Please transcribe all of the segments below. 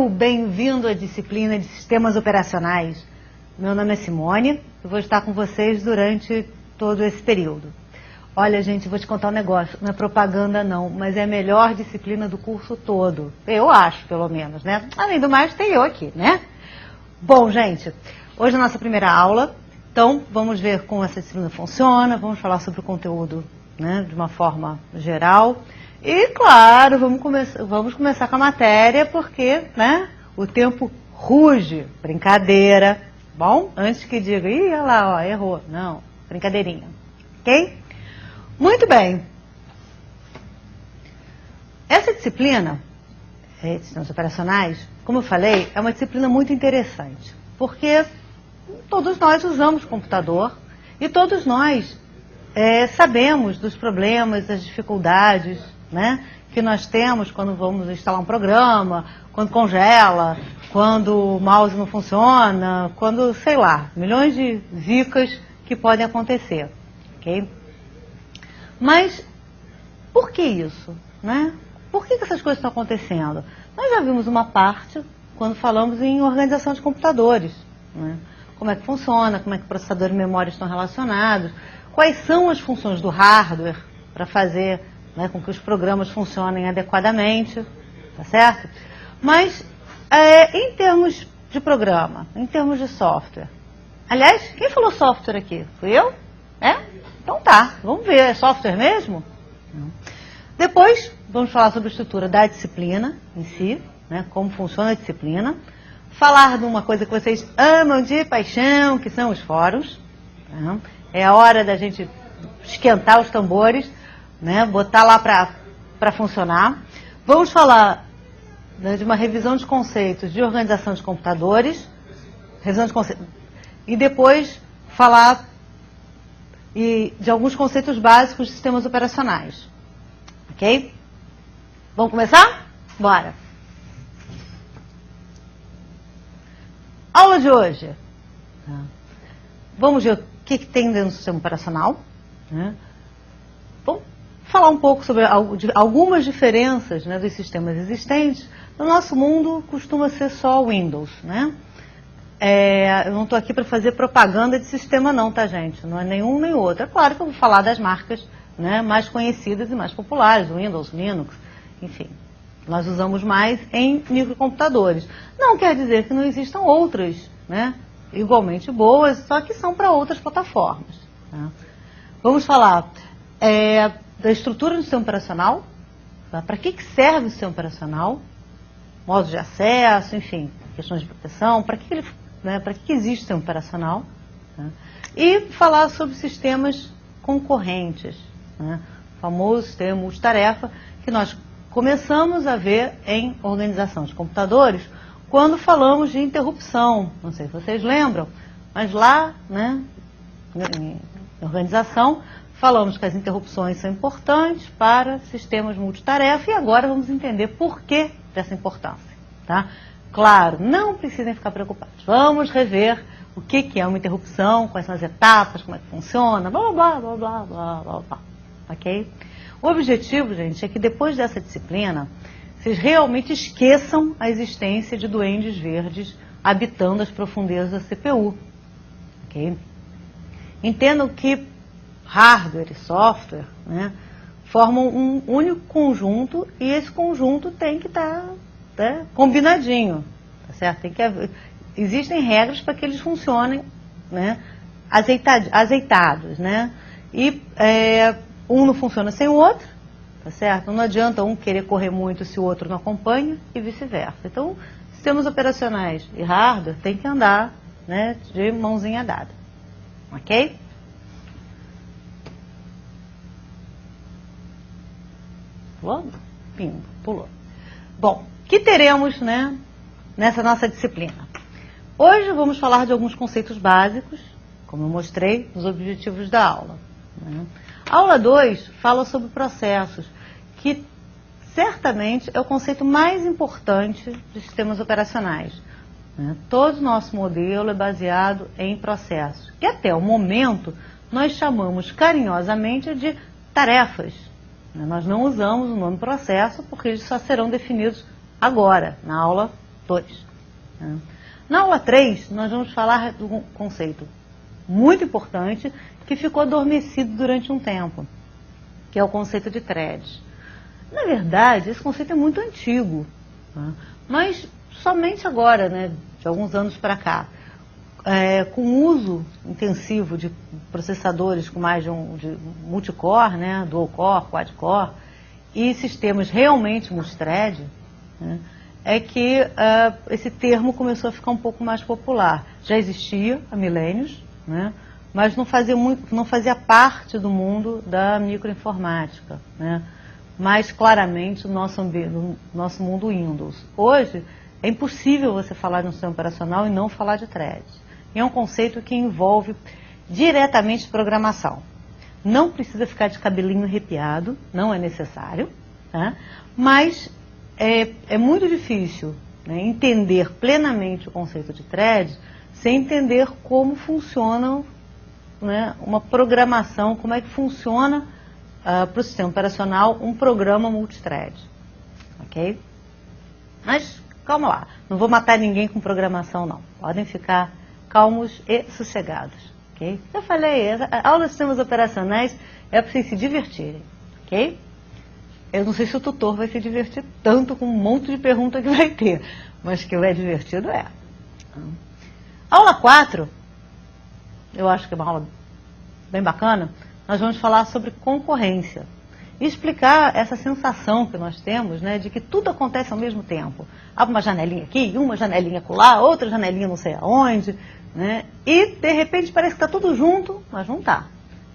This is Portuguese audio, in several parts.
Brasil! Bem-vindo à disciplina de Sistemas Operacionais. Meu nome é Simone e vou estar com vocês durante todo esse período. Olha, gente, vou te contar um negócio, não é propaganda não, mas é a melhor disciplina do curso todo. Eu acho, pelo menos, né? Além do mais, tem eu aqui, né? Bom, gente, hoje é a nossa primeira aula, então vamos ver como essa disciplina funciona, vamos falar sobre o conteúdo, né, de uma forma geral. E, claro, vamos começar com a matéria, porque, né, o tempo ruge. Brincadeira, bom? Antes que diga, ih, olha lá, ó, errou. Não, brincadeirinha, ok? Muito bem. Essa disciplina, sistemas operacionais, como eu falei, é uma disciplina muito interessante, porque todos nós usamos computador e todos nós sabemos dos problemas, das dificuldades, né, que nós temos quando vamos instalar um programa, quando congela, quando o mouse não funciona, quando, sei lá, milhões de zicas que podem acontecer, ok? Mas por que isso, né? Por que essas coisas estão acontecendo? Nós já vimos uma parte quando falamos em organização de computadores, né? Como é que funciona, como é que o processador e memória estão relacionados, quais são as funções do hardware para fazer, né, com que os programas funcionem adequadamente, tá certo? Mas, em termos de programa, em termos de software, aliás, quem falou software aqui? Fui eu? Então tá, vamos ver, é software mesmo? Não. Depois, vamos falar sobre a estrutura da disciplina em si, né, como funciona a disciplina, falar de uma coisa que vocês amam de paixão, que são os fóruns, né? É a hora da gente esquentar os tambores, né, botar lá para funcionar. Vamos falar, né, de uma revisão de conceitos de organização de computadores, revisão de conceitos, e depois falar de alguns conceitos básicos de sistemas operacionais. Ok? Vamos começar? Bora! Aula de hoje. Vamos ver o que tem dentro do sistema operacional, né? Vamos falar um pouco sobre algumas diferenças, né, dos sistemas existentes. No nosso mundo costuma ser só Windows, né? Eu não estou aqui para fazer propaganda de sistema não, tá, gente? Não é nenhum nem outro. É claro que eu vou falar das marcas, né, mais conhecidas e mais populares, Windows, Linux, enfim. Nós usamos mais em microcomputadores. Não quer dizer que não existam outras, né, igualmente boas, só que são para outras plataformas, né? Vamos falar da estrutura do sistema operacional, tá? Para que serve o sistema operacional, modos de acesso, enfim, questões de proteção, para que existe o sistema operacional, tá? E falar sobre sistemas concorrentes, né? O famoso sistema multitarefa que nós começamos a ver em organização de computadores quando falamos de interrupção. Não sei se vocês lembram, mas lá, né, em organização, falamos que as interrupções são importantes para sistemas multitarefa e agora vamos entender por que dessa importância, tá? Claro, não precisem ficar preocupados. Vamos rever o que é uma interrupção, quais são as etapas, como é que funciona, blá, blá, blá, blá, blá, blá, blá, ok? O objetivo, gente, é que depois dessa disciplina, vocês realmente esqueçam a existência de duendes verdes habitando as profundezas da CPU, ok? Entendam que hardware e software, né, formam um único conjunto e esse conjunto tem que estar, né, combinadinho, tá certo? Existem regras para que eles funcionem, né, azeitados, né? E um não funciona sem o outro, tá certo? Não adianta um querer correr muito se o outro não acompanha e vice-versa. Então, sistemas operacionais e hardware tem que andar, né, de mãozinha dada, ok? Pulou? Pimba, pulou. Bom, o que teremos, né, nessa nossa disciplina? Hoje vamos falar de alguns conceitos básicos, como eu mostrei nos objetivos da aula, né? A aula 2 fala sobre processos, que certamente é o conceito mais importante de sistemas operacionais, né? Todo o nosso modelo é baseado em processos, que até o momento nós chamamos carinhosamente de tarefas. Nós não usamos o nome processo porque eles só serão definidos agora, na aula 2. Na aula 3, nós vamos falar de um conceito muito importante que ficou adormecido durante um tempo, que é o conceito de threads. Na verdade, esse conceito é muito antigo, mas somente agora, né, de alguns anos para cá, com o uso intensivo de processadores com mais de multicore, né, dual core, quad core, e sistemas realmente multithread, né, é que esse termo começou a ficar um pouco mais popular. Já existia há milênios, né, mas não fazia parte do mundo da microinformática, né, mais claramente no nosso mundo Windows. Hoje, é impossível você falar de um sistema operacional e não falar de threads. E é um conceito que envolve diretamente programação. Não precisa ficar de cabelinho arrepiado, não é necessário, tá? Mas é muito difícil, né, entender plenamente o conceito de thread sem entender como funciona, né, uma programação, como é que funciona para o sistema operacional um programa multithread. Ok? Mas calma lá, não vou matar ninguém com programação não. Podem ficar calmos e sossegados. Okay? Eu falei, a aula de sistemas operacionais é para vocês se divertirem. Ok? Eu não sei se o tutor vai se divertir tanto com um monte de perguntas que vai ter, mas que é divertido é. Aula 4, eu acho que é uma aula bem bacana, nós vamos falar sobre concorrência. E explicar essa sensação que nós temos, né, de que tudo acontece ao mesmo tempo. Há uma janelinha aqui, uma janelinha acolá, outra janelinha não sei aonde, né, e de repente parece que está tudo junto, mas não está.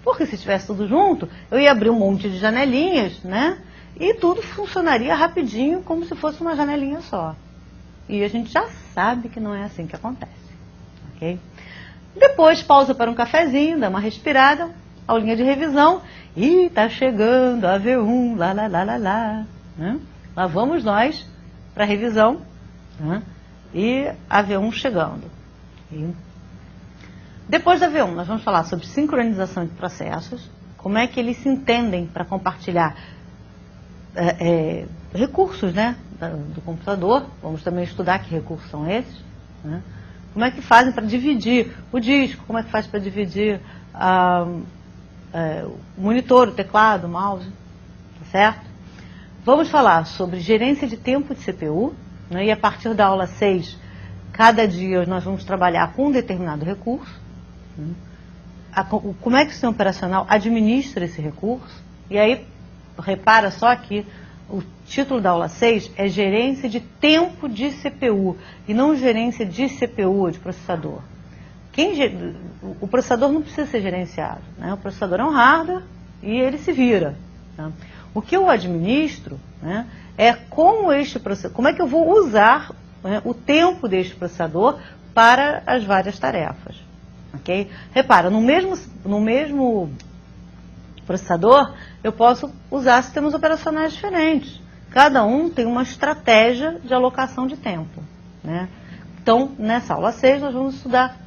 Porque se estivesse tudo junto, eu ia abrir um monte de janelinhas, né, e tudo funcionaria rapidinho como se fosse uma janelinha só. E a gente já sabe que não é assim que acontece. Ok? Depois pausa para um cafezinho, dá uma respirada, aulinha de revisão, e tá chegando a V1, lá, lá, lá, lá, lá. Né? Lá vamos nós para a revisão, né? E a V1 chegando. E depois da V1, nós vamos falar sobre sincronização de processos, como é que eles se entendem para compartilhar recursos, né, do computador. Vamos também estudar que recursos são esses, né? Como é que fazem para dividir o disco, como é que faz para dividir o monitor, o teclado, o mouse, tá certo? Vamos falar sobre gerência de tempo de CPU, né, e a partir da aula 6, cada dia nós vamos trabalhar com um determinado recurso, né? Como é que o sistema operacional administra esse recurso, e aí, repara só que o título da aula 6 é gerência de tempo de CPU, e não gerência de CPU, de processador. O processador não precisa ser gerenciado, né? O processador é um hardware e ele se vira. Tá? O que eu administro, né, é como é que eu vou usar, né, o tempo deste processador para as várias tarefas. Okay? Repara, no mesmo processador eu posso usar sistemas operacionais diferentes. Cada um tem uma estratégia de alocação de tempo. Né? Então, nessa aula 6 nós vamos estudar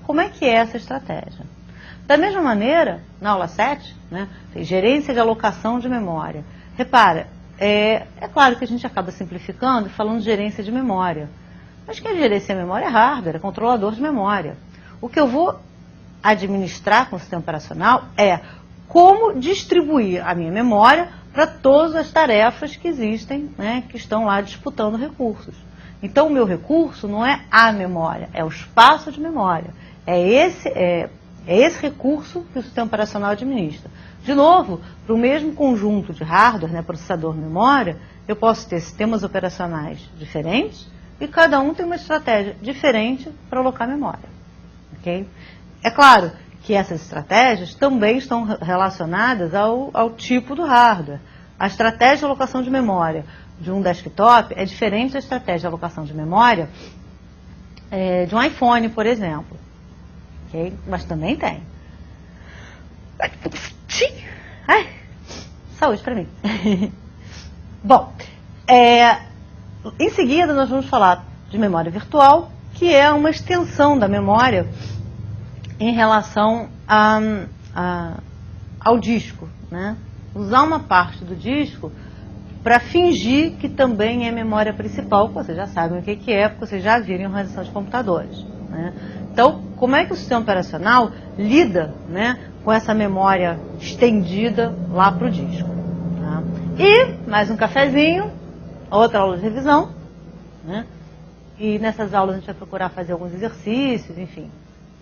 como é que é essa estratégia. Da mesma maneira, na aula 7, né, tem gerência de alocação de memória. Repara, é claro que a gente acaba simplificando e falando de gerência de memória. Mas quem gerencia a memória é hardware, é controlador de memória. O que eu vou administrar com o sistema operacional é como distribuir a minha memória para todas as tarefas que existem, né, que estão lá disputando recursos. Então, o meu recurso não é a memória, é o espaço de memória. É esse recurso que o sistema operacional administra. De novo, para o mesmo conjunto de hardware, né, processador, memória, eu posso ter sistemas operacionais diferentes e cada um tem uma estratégia diferente para alocar memória. Okay? É claro que essas estratégias também estão relacionadas ao tipo do hardware. A estratégia de alocação de memória de um desktop é diferente da estratégia de alocação de memória de um iPhone, por exemplo. Okay? Mas também tem. Ai, saúde para mim. Bom, em seguida nós vamos falar de memória virtual, que é uma extensão da memória em relação ao disco, né? Usar uma parte do disco para fingir que também é memória principal, que vocês já sabem o que é, porque vocês já viram em organização de computadores, né? Então, como é que o sistema operacional lida, né, com essa memória estendida lá para o disco? Tá? E mais um cafezinho, outra aula de revisão, né? E nessas aulas a gente vai procurar fazer alguns exercícios, enfim.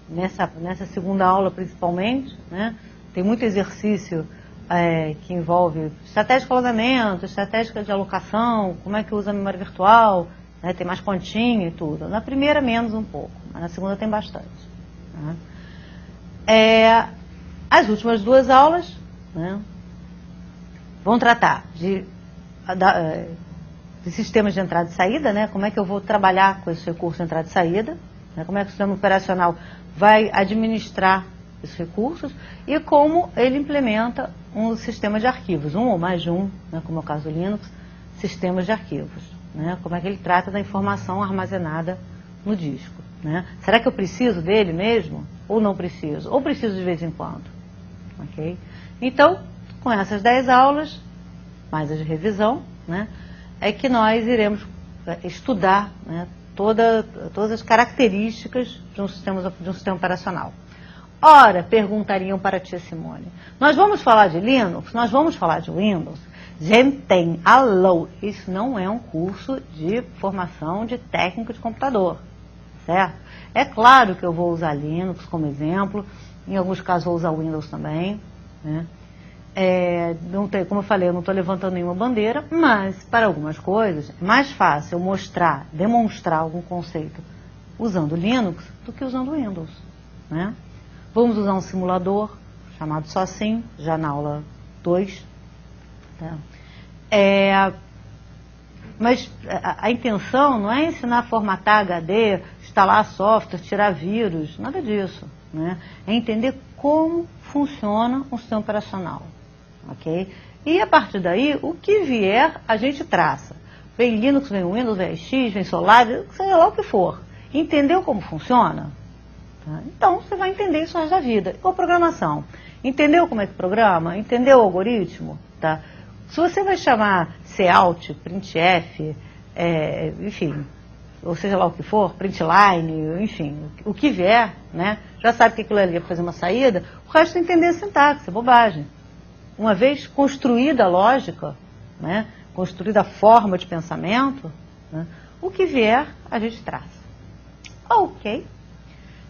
Nessa segunda aula, principalmente, né, tem muito exercício que envolve estratégia de alongamento, estratégia de alocação, como é que usa a memória virtual, né, tem mais continha e tudo. Na primeira, menos um pouco, mas na segunda tem bastante. Né. As últimas duas aulas, né, vão tratar de sistemas de entrada e saída, né, como é que eu vou trabalhar com esse recurso de entrada e saída, né, como é que o sistema operacional vai administrar esses recursos e como ele implementa um sistema de arquivos, um ou mais de um, né, como é o caso do Linux, sistemas de arquivos, né, como é que ele trata da informação armazenada no disco. Né. Será que eu preciso dele mesmo ou não preciso? Ou preciso de vez em quando? Okay? Então, com essas 10 aulas, mais as de revisão, né, é que nós iremos estudar, né, todas as características de um sistema operacional. Ora, perguntariam para a tia Simone, nós vamos falar de Linux? Nós vamos falar de Windows? Gente, alô, isso não é um curso de formação de técnico de computador, certo? É claro que eu vou usar Linux como exemplo, em alguns casos vou usar Windows também, né? Não tem, como eu falei, eu não estou levantando nenhuma bandeira, mas para algumas coisas é mais fácil eu demonstrar algum conceito usando Linux do que usando Windows, né? Vamos usar um simulador chamado só assim, já na aula 2. Tá? Mas a intenção não é ensinar a formatar HD, instalar software, tirar vírus, nada disso, né? É entender como funciona um sistema operacional. Okay? E a partir daí, o que vier, a gente traça. Vem Linux, vem Windows, vem X, vem Solaris, seja lá o que for. Entendeu como funciona? Tá? Então, você vai entender isso mais da vida. Igual programação. Entendeu como é que programa? Entendeu o algoritmo? Tá? Se você vai chamar cout, printf, enfim, ou seja lá o que for, printline, enfim, o que vier, né? Já sabe que aquilo ali é fazer uma saída, o resto é entender a sintaxe, é bobagem. Uma vez construída a lógica, né, construída a forma de pensamento, né, o que vier, a gente traz. Ok.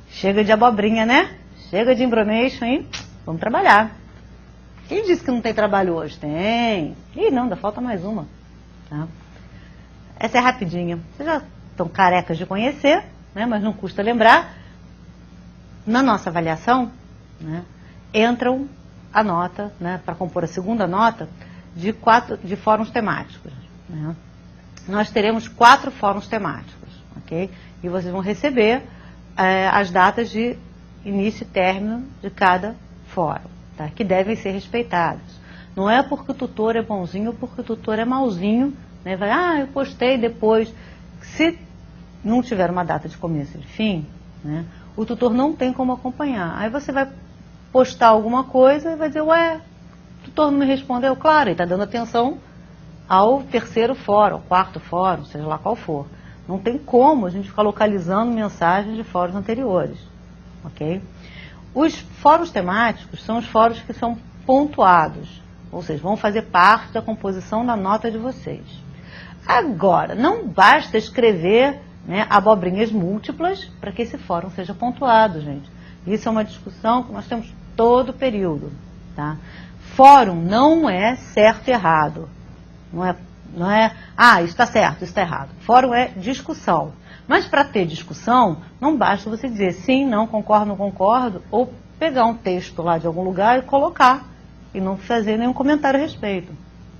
Chega de abobrinha, né? Chega de information e vamos trabalhar. Quem disse que não tem trabalho hoje? Tem. Ih, não, ainda falta mais uma. Tá? Essa é rapidinha. Vocês já estão carecas de conhecer, né, mas não custa lembrar. Na nossa avaliação, né, entram a nota, né, para compor a segunda nota, de fóruns temáticos. Né? Nós teremos 4 fóruns temáticos, ok? E vocês vão receber as datas de início e término de cada fórum, tá? Que devem ser respeitadas. Não é porque o tutor é bonzinho ou porque o tutor é mauzinho, né? Vai, eu postei depois. Se não tiver uma data de começo e de fim, né, o tutor não tem como acompanhar. Aí você vai postar alguma coisa e vai dizer, ué, o tutor não me respondeu. Claro, ele está dando atenção ao 3º fórum, ao 4º fórum, seja lá qual for. Não tem como a gente ficar localizando mensagens de fóruns anteriores, ok? Os fóruns temáticos são os fóruns que são pontuados, ou seja, vão fazer parte da composição da nota de vocês. Agora, não basta escrever, né, abobrinhas múltiplas para que esse fórum seja pontuado, gente. Isso é uma discussão que nós temos todo o período. Tá? Fórum não é certo e errado. Não é isso está certo, isso está errado. Fórum é discussão. Mas para ter discussão, não basta você dizer sim, não, concordo, não concordo, ou pegar um texto lá de algum lugar e colocar, e não fazer nenhum comentário a respeito.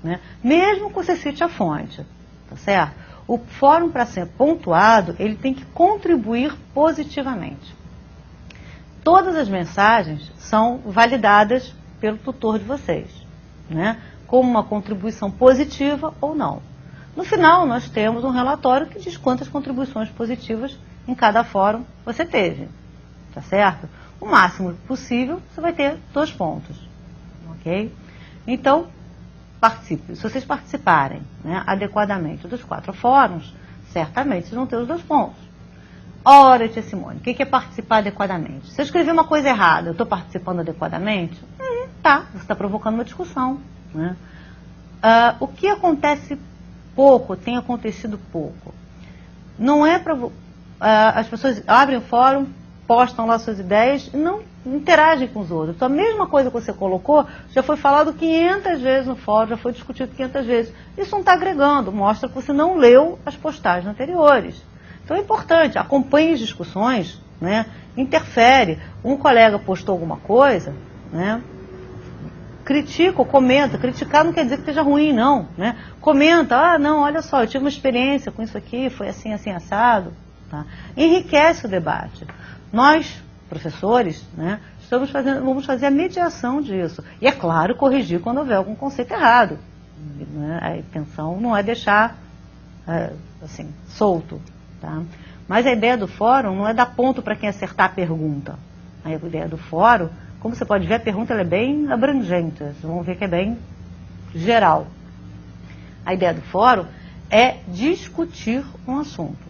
Né? Mesmo que você cite a fonte. Tá certo? O fórum, para ser pontuado, ele tem que contribuir positivamente. Todas as mensagens são validadas pelo tutor de vocês, né? Como uma contribuição positiva ou não. No final, nós temos um relatório que diz quantas contribuições positivas em cada fórum você teve, tá certo? O máximo possível, você vai ter 2 pontos, ok? Então, participem, se vocês participarem, né, adequadamente dos 4 fóruns, certamente vocês vão ter os 2 pontos. Ora, tia Simone, o que é participar adequadamente? Se eu escrever uma coisa errada, eu estou participando adequadamente? Tá, você está provocando uma discussão, né? O que acontece pouco, tem acontecido pouco, não é para... as pessoas abrem o fórum, postam lá suas ideias e não interagem com os outros. Então, a mesma coisa que você colocou já foi falado 500 vezes no fórum, já foi discutido 500 vezes. Isso não está agregando, mostra que você não leu as postagens anteriores. Então é importante, acompanhe as discussões, né? Interfere. Um colega postou alguma coisa, né? Critica ou comenta. Criticar não quer dizer que esteja ruim, não, né? Comenta, não, olha só, eu tive uma experiência com isso aqui, foi assim, assim, assado. Tá? Enriquece o debate. Nós, professores, né, vamos fazer a mediação disso. E, é claro, corrigir quando houver algum conceito errado. Né? A intenção não é deixar assim, solto. Tá? Mas a ideia do fórum não é dar ponto para quem acertar a pergunta. A ideia do fórum, como você pode ver, a pergunta ela é bem abrangente. Vocês vão ver que é bem geral. A ideia do fórum é discutir um assunto.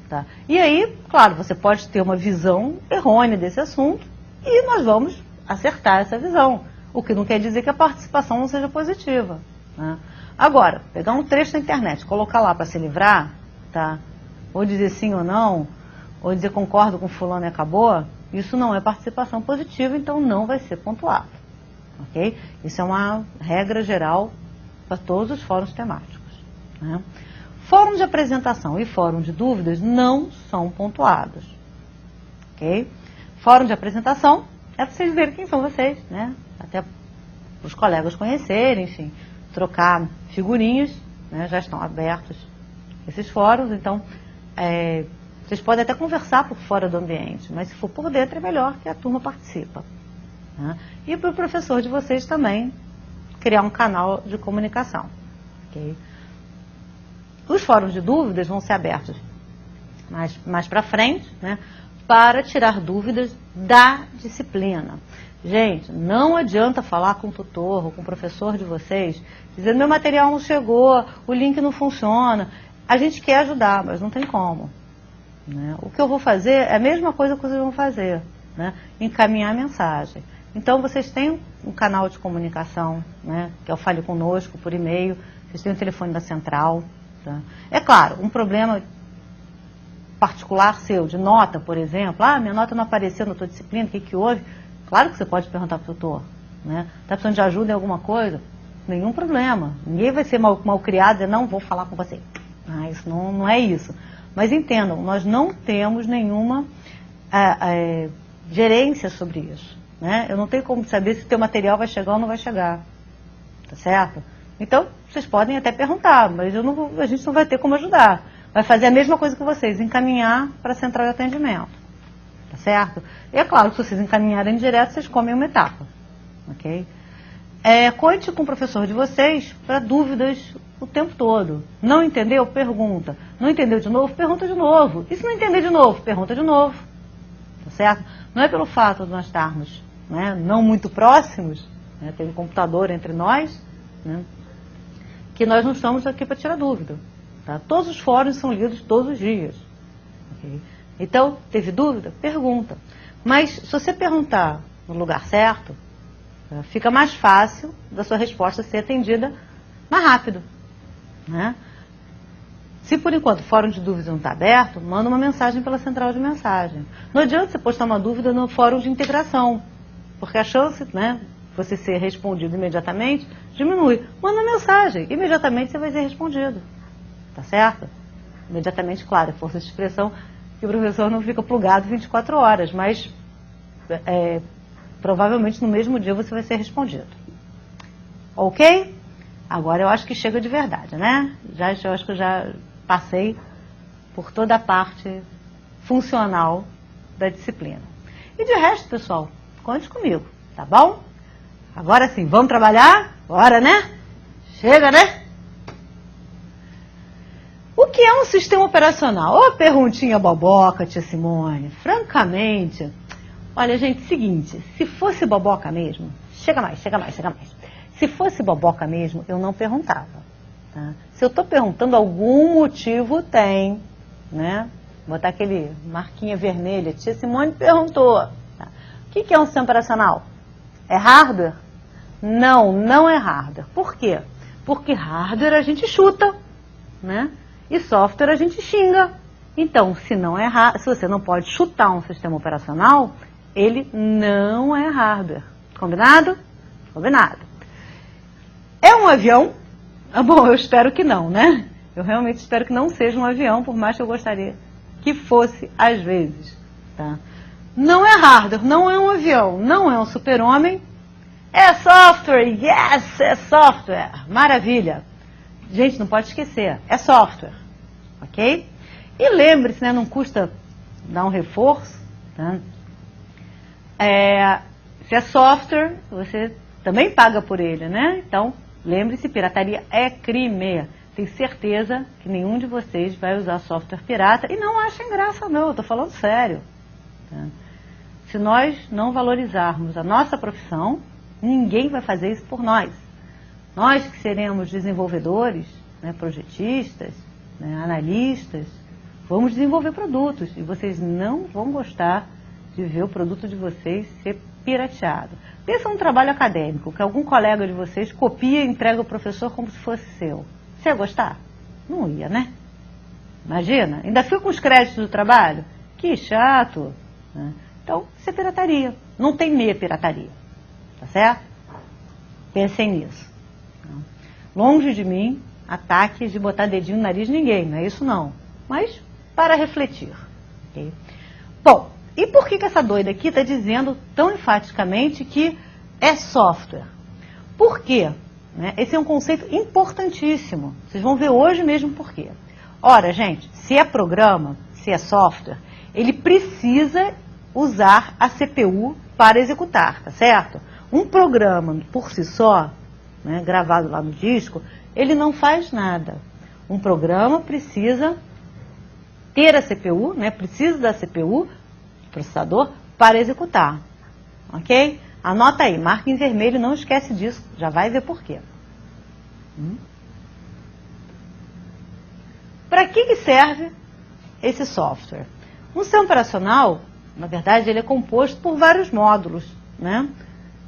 Tá? E aí, claro, você pode ter uma visão errônea desse assunto e nós vamos acertar essa visão. O que não quer dizer que a participação não seja positiva. Né? Agora, pegar um trecho da internet, colocar lá para se livrar, tá? Ou dizer sim ou não, ou dizer concordo com fulano e acabou, isso não é participação positiva, então não vai ser pontuado. Okay? Isso é uma regra geral para todos os fóruns temáticos. Né? Fórum de apresentação e fórum de dúvidas não são pontuados. Ok? Fórum de apresentação é para vocês verem quem são vocês, né? Até para os colegas conhecerem, enfim, trocar figurinhas, né? Já estão abertos esses fóruns, então vocês podem até conversar por fora do ambiente, mas se for por dentro é melhor que a turma participa. Né? E para o professor de vocês também criar um canal de comunicação. Ok? Os fóruns de dúvidas vão ser abertos mais para frente, né, para tirar dúvidas da disciplina. Gente, não adianta falar com o tutor ou com o professor de vocês, dizendo meu material não chegou, o link não funciona. A gente quer ajudar, mas não tem como. Né? O que eu vou fazer é a mesma coisa que vocês vão fazer, né? Encaminhar a mensagem. Então, vocês têm um canal de comunicação, né, que é o Fale Conosco, por e-mail, vocês têm o telefone da central. É claro, um problema particular seu, de nota, por exemplo, minha nota não apareceu na tua disciplina, o que houve? Claro que você pode perguntar para o tutor, né? Está precisando de ajuda em alguma coisa? Nenhum problema. Ninguém vai ser mal criado e dizer, não vou falar com você. Isso não é isso. Mas entendam, nós não temos nenhuma gerência sobre isso. Né? Eu não tenho como saber se o teu material vai chegar ou não vai chegar. Tá certo? Então, vocês podem até perguntar, mas a gente não vai ter como ajudar. Vai fazer a mesma coisa que vocês, encaminhar para a central de atendimento. Tá certo? E é claro que se vocês encaminharem direto, vocês comem uma etapa. Ok? Conte com o professor de vocês para dúvidas o tempo todo. Não entendeu? Pergunta. Não entendeu de novo? Pergunta de novo. E se não entender de novo? Pergunta de novo. Tá certo? Não é pelo fato de nós estarmos, né, não muito próximos, né, tem um computador entre nós, né, que nós não estamos aqui para tirar dúvida. Tá? Todos os fóruns são lidos todos os dias. Okay? Então, teve dúvida? Pergunta. Mas, se você perguntar no lugar certo, fica mais fácil da sua resposta ser atendida mais rápido. Né? Se, por enquanto, o fórum de dúvidas não está aberto, manda uma mensagem pela central de mensagem. Não adianta você postar uma dúvida no fórum de integração, porque a chance, né, você ser respondido imediatamente, diminui. Manda uma mensagem, imediatamente você vai ser respondido. Tá certo? Imediatamente, claro, é força de expressão que o professor não fica plugado 24 horas, mas provavelmente no mesmo dia você vai ser respondido. Ok? Agora eu acho que chega de verdade, né? Eu acho que eu já passei por toda a parte funcional da disciplina. E de resto, pessoal, conte comigo, tá bom? Agora sim, vamos trabalhar? Bora, né? Chega, né? O que é um sistema operacional? Ô, perguntinha boboca, tia Simone. Francamente, olha, gente, seguinte, se fosse boboca mesmo, chega mais. Se fosse boboca mesmo, eu não perguntava. Tá? Se eu estou perguntando, algum motivo tem, né? Botar aquele marquinha vermelha. Tia Simone perguntou. Tá? O que é um sistema operacional? É hardware? Não, não é hardware. Por quê? Porque hardware a gente chuta, né? E software a gente xinga. Então, se você não pode chutar um sistema operacional, ele não é hardware. Combinado? Combinado. É um avião? Ah, bom, eu espero que não, né? Eu realmente espero que não seja um avião, por mais que eu gostaria que fosse às vezes. Tá? Não é hardware, não é um avião, não é um super-homem. É software, yes, é software. Maravilha. Gente, não pode esquecer, é software. Ok? E lembre-se, né, não custa dar um reforço. Tá? Se é software, você também paga por ele, né? Então, lembre-se, pirataria é crime. Tenho certeza que nenhum de vocês vai usar software pirata. E não achem graça, não, eu estou falando sério. Tá? Se nós não valorizarmos a nossa profissão, ninguém vai fazer isso por nós. Nós que seremos desenvolvedores, né, projetistas, né, analistas, vamos desenvolver produtos. E vocês não vão gostar de ver o produto de vocês ser pirateado. Pensa num trabalho acadêmico, que algum colega de vocês copia e entrega ao professor como se fosse seu. Você ia gostar? Não ia, né? Imagina, ainda fica com os créditos do trabalho? Que chato. Né? Então, isso é pirataria. Não tem meia pirataria. Tá certo? Pensem nisso. Longe de mim, ataques de botar dedinho no nariz de ninguém, não é isso não. Mas, para refletir. Okay? Bom, e por que essa doida aqui está dizendo tão enfaticamente que é software? Por quê? Esse é um conceito importantíssimo. Vocês vão ver hoje mesmo por quê. Ora, gente, se é programa, se é software, ele precisa usar a CPU para executar, tá certo? Um programa por si só, né, gravado lá no disco, ele não faz nada. Um programa precisa ter a CPU, né, precisa da CPU, processador, para executar. Ok? Anota aí, marca em vermelho, não esquece disso, já vai ver por quê. Para que serve esse software? Um sistema operacional, na verdade, ele é composto por vários módulos, né?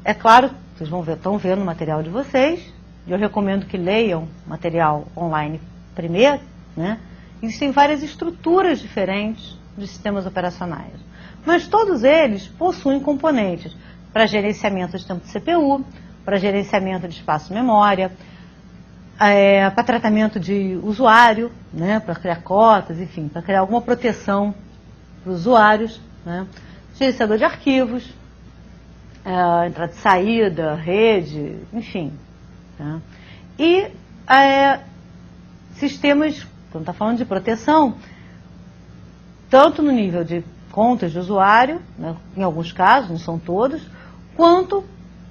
É claro, vocês estão vendo o material de vocês, e eu recomendo que leiam o material online primeiro, né? Existem várias estruturas diferentes de sistemas operacionais, mas todos eles possuem componentes para gerenciamento de tempo de CPU, para gerenciamento de espaço-memória, para tratamento de usuário, né? Para criar cotas, enfim, para criar alguma proteção para os usuários, né? Gerenciador de arquivos, entrada e saída, rede, enfim. Tá? E sistemas, quando está falando de proteção, tanto no nível de contas de usuário, né, em alguns casos, não são todos, quanto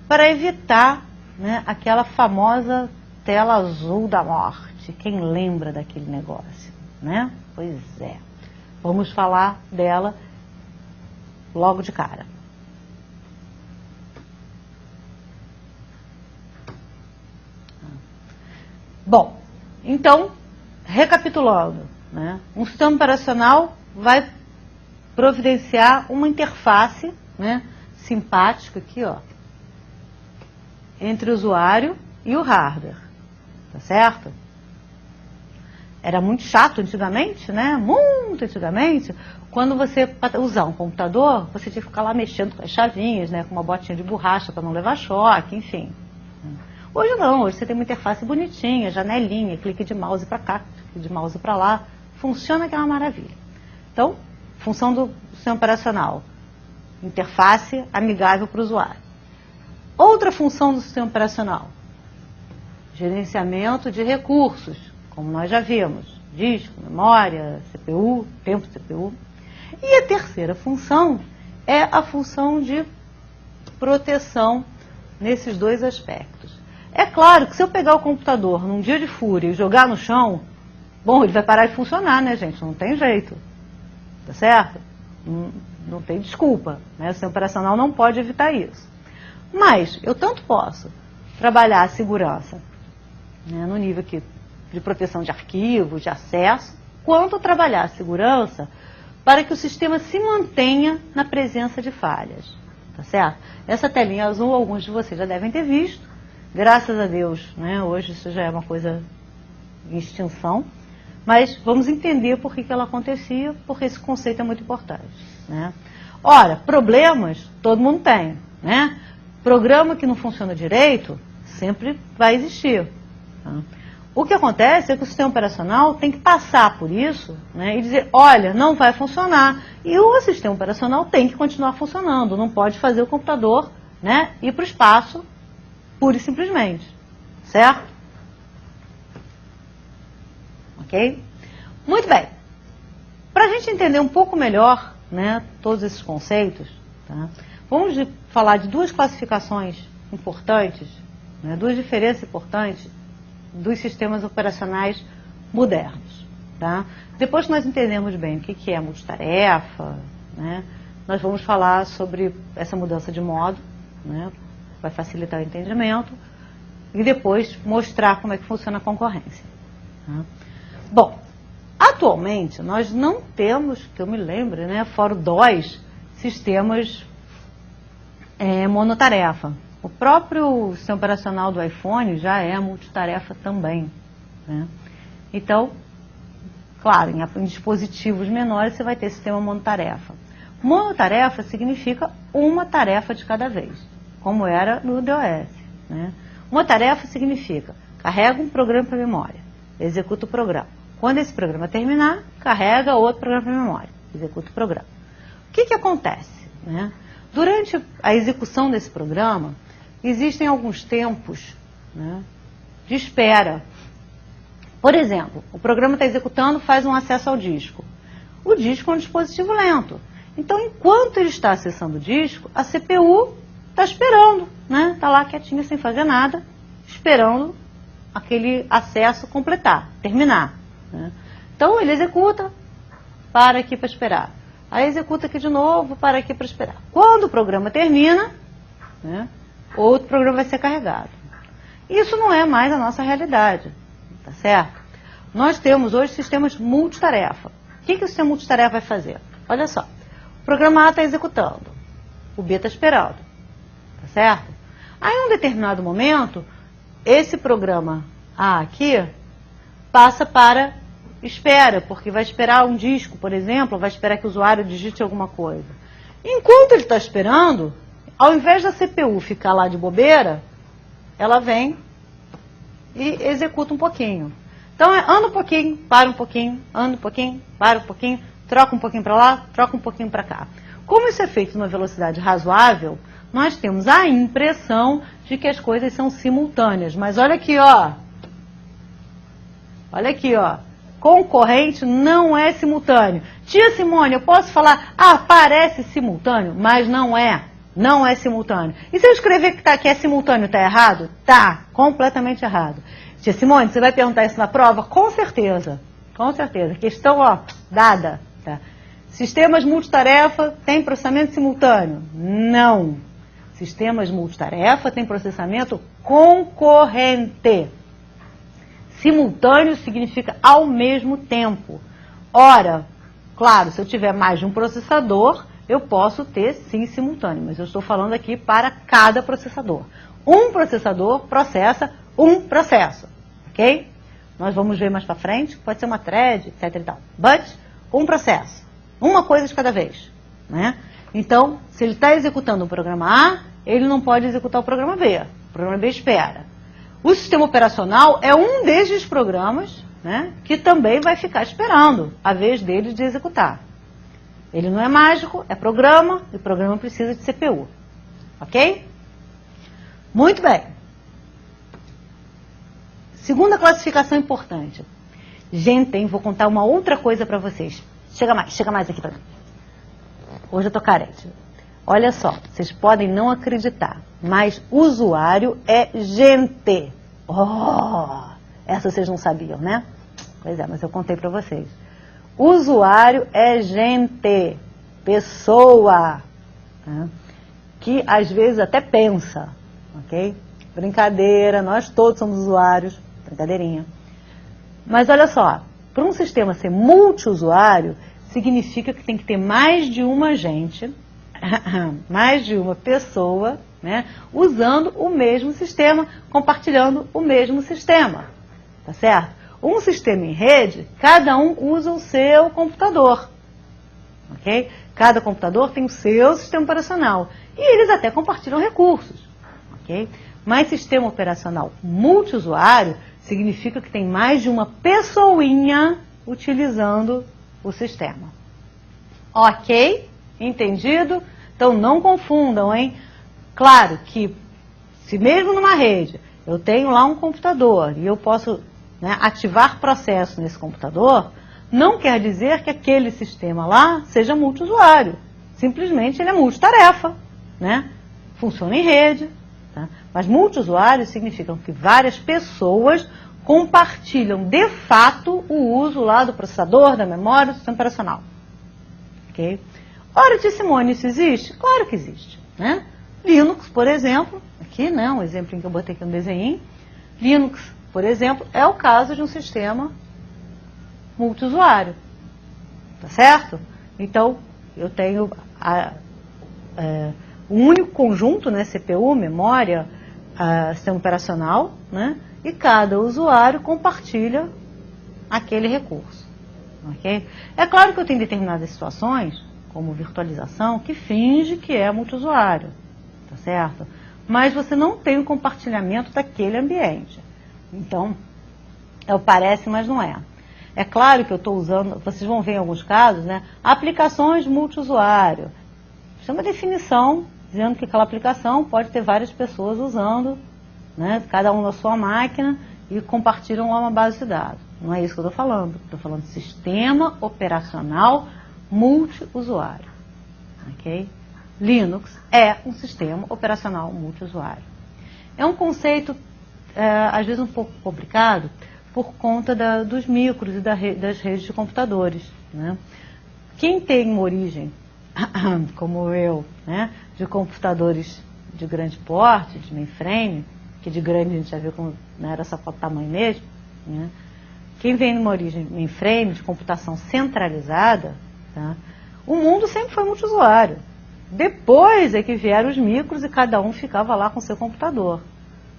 para evitar, né, aquela famosa tela azul da morte. Quem lembra daquele negócio? Né? Pois é. Vamos falar dela logo de cara. Bom, então, recapitulando, né, um sistema operacional vai providenciar uma interface, né, simpática aqui, ó, entre o usuário e o hardware, tá certo? Era muito chato antigamente, né, muito antigamente, quando você, para usar um computador, você tinha que ficar lá mexendo com as chavinhas, né, com uma botinha de borracha para não levar choque, enfim. Hoje não, hoje você tem uma interface bonitinha, janelinha, clique de mouse para cá, clique de mouse para lá, funciona que é uma maravilha. Então, função do sistema operacional, interface amigável para o usuário. Outra função do sistema operacional, gerenciamento de recursos, como nós já vimos, disco, memória, CPU, tempo de CPU. E a terceira função é a função de proteção nesses dois aspectos. É claro que se eu pegar o computador num dia de fúria e jogar no chão, bom, ele vai parar de funcionar, né, gente? Não tem jeito. Tá certo? Não tem desculpa, né? O sistema operacional não pode evitar isso. Mas eu tanto posso trabalhar a segurança, né, no nível aqui de proteção de arquivos, de acesso, quanto trabalhar a segurança para que o sistema se mantenha na presença de falhas. Tá certo? Essa telinha azul, alguns de vocês já devem ter visto. Graças a Deus, né, hoje isso já é uma coisa em extinção. Mas vamos entender por que ela acontecia, porque esse conceito é muito importante, né? Ora, problemas todo mundo tem, né? Programa que não funciona direito sempre vai existir. Tá? O que acontece é que o sistema operacional tem que passar por isso, né, e dizer, olha, não vai funcionar. E o sistema operacional tem que continuar funcionando, não pode fazer o computador, né, ir para o espaço pura e simplesmente. Certo? Ok? Muito bem. Para a gente entender um pouco melhor, né, todos esses conceitos, tá, vamos falar de duas classificações importantes, né, duas diferenças importantes dos sistemas operacionais modernos. Tá? Depois que nós entendemos bem o que é multitarefa, né, nós vamos falar sobre essa mudança de modo, né, vai facilitar o entendimento, e depois mostrar como é que funciona a concorrência. Tá? Bom, atualmente nós não temos, que eu me lembre, né, fora DOS, sistemas monotarefa. O próprio sistema operacional do iPhone já é multitarefa também, né? Então, claro, em dispositivos menores você vai ter sistema monotarefa. Monotarefa significa uma tarefa de cada vez, como era no DOS, né? Uma tarefa significa, carrega um programa para a memória, executa o programa. Quando esse programa terminar, carrega outro programa para a memória, executa o programa. O que acontece, né? Durante a execução desse programa, existem alguns tempos, né, de espera. Por exemplo, o programa está executando, faz um acesso ao disco. O disco é um dispositivo lento. Então, enquanto ele está acessando o disco, a CPU está esperando, né? Está lá quietinha, sem fazer nada, esperando aquele acesso completar, terminar, né? Então, ele executa, para aqui para esperar. Aí executa aqui de novo, para aqui para esperar. Quando o programa termina, né, outro programa vai ser carregado. Isso não é mais a nossa realidade, tá certo? Nós temos hoje sistemas multitarefa. O que o sistema multitarefa vai fazer? Olha só, o programa A está executando, o B está esperando, tá certo? Aí, em um determinado momento, esse programa A aqui passa para espera, porque vai esperar um disco, por exemplo, vai esperar que o usuário digite alguma coisa. Enquanto ele está esperando, ao invés da CPU ficar lá de bobeira, ela vem e executa um pouquinho. Então, anda um pouquinho, para um pouquinho, anda um pouquinho, para um pouquinho, troca um pouquinho para lá, troca um pouquinho para cá. Como isso é feito numa velocidade razoável, nós temos a impressão de que as coisas são simultâneas. Mas olha aqui, ó. Olha aqui, ó. Concorrente não é simultâneo. Tia Simone, eu posso falar, parece simultâneo, mas não é. Não é simultâneo. E se eu escrever que é simultâneo, está errado? Tá, completamente errado. Tia Simone, você vai perguntar isso na prova? Com certeza. Com certeza. Questão, ó, dada. Tá? Sistemas multitarefa têm processamento simultâneo? Não. Sistemas multitarefa têm processamento concorrente. Simultâneo significa ao mesmo tempo. Ora, claro, se eu tiver mais de um processador, eu posso ter sim simultâneo, mas eu estou falando aqui para cada processador. Um processador processa um processo, ok? Nós vamos ver mais para frente, pode ser uma thread, etc e tal. But, um processo, uma coisa de cada vez, né? Então, se ele está executando o programa A, ele não pode executar o programa B. O programa B espera. O sistema operacional é um desses programas, né, que também vai ficar esperando a vez dele de executar. Ele não é mágico, é programa, e o programa precisa de CPU. Ok? Muito bem. Segunda classificação importante. Gente, vou contar uma outra coisa para vocês. Chega mais aqui para mim. Hoje eu tô carente. Olha só, vocês podem não acreditar, mas usuário é gente. Essa vocês não sabiam, né? Pois é, mas eu contei para vocês. Usuário é gente, pessoa, né? Que às vezes até pensa, ok? brincadeira, nós todos somos usuários, brincadeirinha. Mas olha só, para um sistema ser multiusuário, significa que tem que ter mais de uma gente, mais de uma pessoa, né, usando o mesmo sistema, compartilhando o mesmo sistema, tá certo? Um sistema em rede, cada um usa o seu computador, ok? Cada computador tem o seu sistema operacional e eles até compartilham recursos, ok? Mas sistema operacional multiusuário significa que tem mais de uma pessoinha utilizando o sistema. Ok? Entendido? Então não confundam, hein? Claro que se mesmo numa rede eu tenho lá um computador e eu posso, né, ativar processo nesse computador, não quer dizer que aquele sistema lá seja multiusuário. Simplesmente ele é multitarefa, né? Funciona em rede. Tá? Mas multiusuários significam que várias pessoas compartilham de fato o uso lá do processador, da memória, do sistema operacional. Ok? Ora, de Simone, isso existe? Claro que existe, né? Linux, por exemplo, aqui, né, um exemplo que eu botei aqui no desenho. Linux, por exemplo, é o caso de um sistema multiusuário, tá certo? Então, eu tenho um único conjunto, né, CPU, memória, sistema operacional, né, e cada usuário compartilha aquele recurso, ok? É claro que eu tenho determinadas situações, como virtualização, que finge que é multiusuário, tá certo? Mas você não tem o compartilhamento daquele ambiente. Então, parece, mas não é. É claro que eu estou usando, vocês vão ver em alguns casos, né, aplicações multiusuário. Isso é uma definição dizendo que aquela aplicação pode ter várias pessoas usando, né, cada um na sua máquina e compartilham lá uma base de dados. Não é isso que eu estou falando. Estou falando de sistema operacional multiusuário. Ok? Linux é um sistema operacional multiusuário. É um conceito, às vezes, um pouco complicado por conta dos micros e das redes de computadores, né? Quem tem uma origem, como eu, né, de computadores de grande porte, de mainframe, que de grande a gente já viu como não era só para o tamanho mesmo, né? Quem vem de uma origem mainframe, de computação centralizada, tá? O mundo sempre foi multiusuário. Depois é que vieram os micros e cada um ficava lá com seu computador.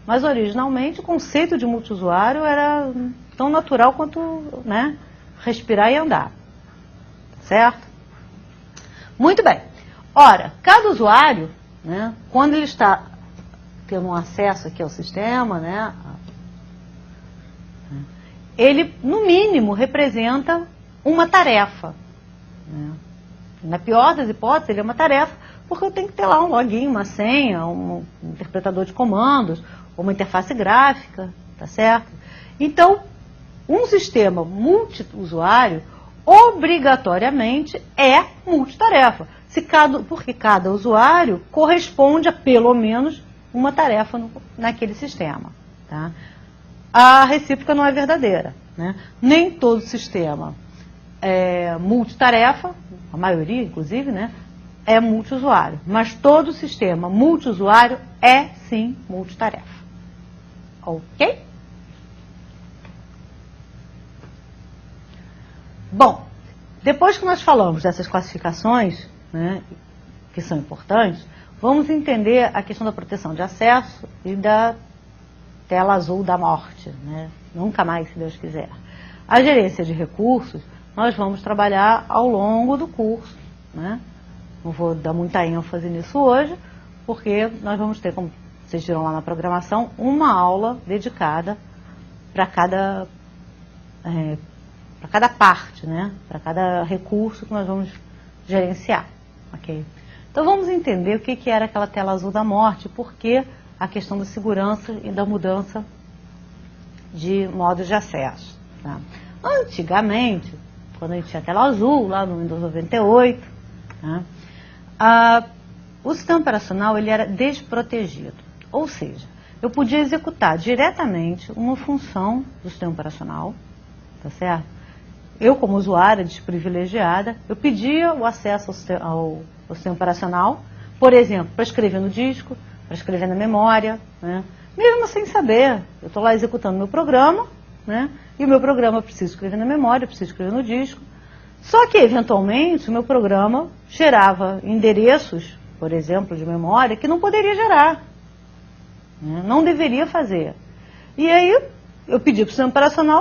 Mas originalmente o conceito de multiusuário era tão natural quanto, né, respirar e andar. Certo? Muito bem. Ora, cada usuário, né, quando ele está tendo um acesso aqui ao sistema, né, ele, no mínimo, representa uma tarefa. Né? Na pior das hipóteses, ele é uma tarefa, porque eu tenho que ter lá um login, uma senha, um interpretador de comandos, uma interface gráfica, tá certo? Então, um sistema multiusuário, obrigatoriamente, é multitarefa. Porque cada usuário corresponde a, pelo menos, uma tarefa naquele sistema. Tá? A recíproca não é verdadeira. Né? Nem todo sistema é multitarefa, a maioria, inclusive, né, é multiusuário. Mas todo sistema multiusuário é, sim, multitarefa. Ok? Bom, depois que nós falamos dessas classificações, né, que são importantes, vamos entender a questão da proteção de acesso e da tela azul da morte, né? Nunca mais, se Deus quiser. A gerência de recursos, nós vamos trabalhar ao longo do curso, né? Não vou dar muita ênfase nisso hoje, porque nós vamos ter, como vocês viram lá na programação, uma aula dedicada para cada parte, né? Para cada recurso que nós vamos gerenciar. Okay? Então vamos entender o que era aquela tela azul da morte, porque a questão da segurança e da mudança de modos de acesso. Tá? Antigamente, quando a gente tinha tela azul, lá no Windows 98, tá? O sistema operacional ele era desprotegido. Ou seja, eu podia executar diretamente uma função do sistema operacional, tá certo? Eu, como usuária desprivilegiada, eu pedia o acesso ao sistema operacional, por exemplo, para escrever no disco, para escrever na memória, né? mesmo sem saber. Eu estou lá executando meu programa, né? E o meu programa eu preciso escrever na memória, eu preciso escrever no disco. Só que, eventualmente, o meu programa gerava endereços, por exemplo, de memória, que não poderia gerar. Né? Não deveria fazer. E aí, eu pedi para o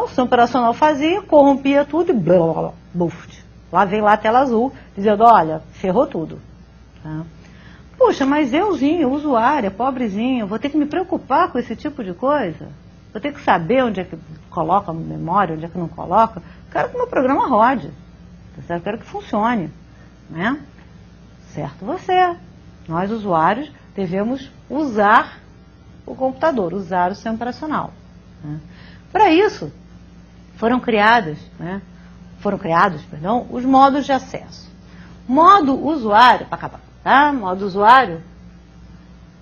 sistema operacional fazia, corrompia tudo e blá, blá, blá, buf. Lá vem lá a tela azul, dizendo, olha, ferrou tudo. Tá? Puxa, mas euzinho, usuária, pobrezinho, vou ter que me preocupar com esse tipo de coisa? Vou ter que saber onde é que coloca a memória, onde é que não coloca? Quero que o meu programa rode. Eu quero que funcione. Né? Certo você. Nós, usuários, devemos usar o computador, usar o sistema operacional. Né? Para isso, foram criados, os modos de acesso. Modo usuário, para acabar, tá? Modo usuário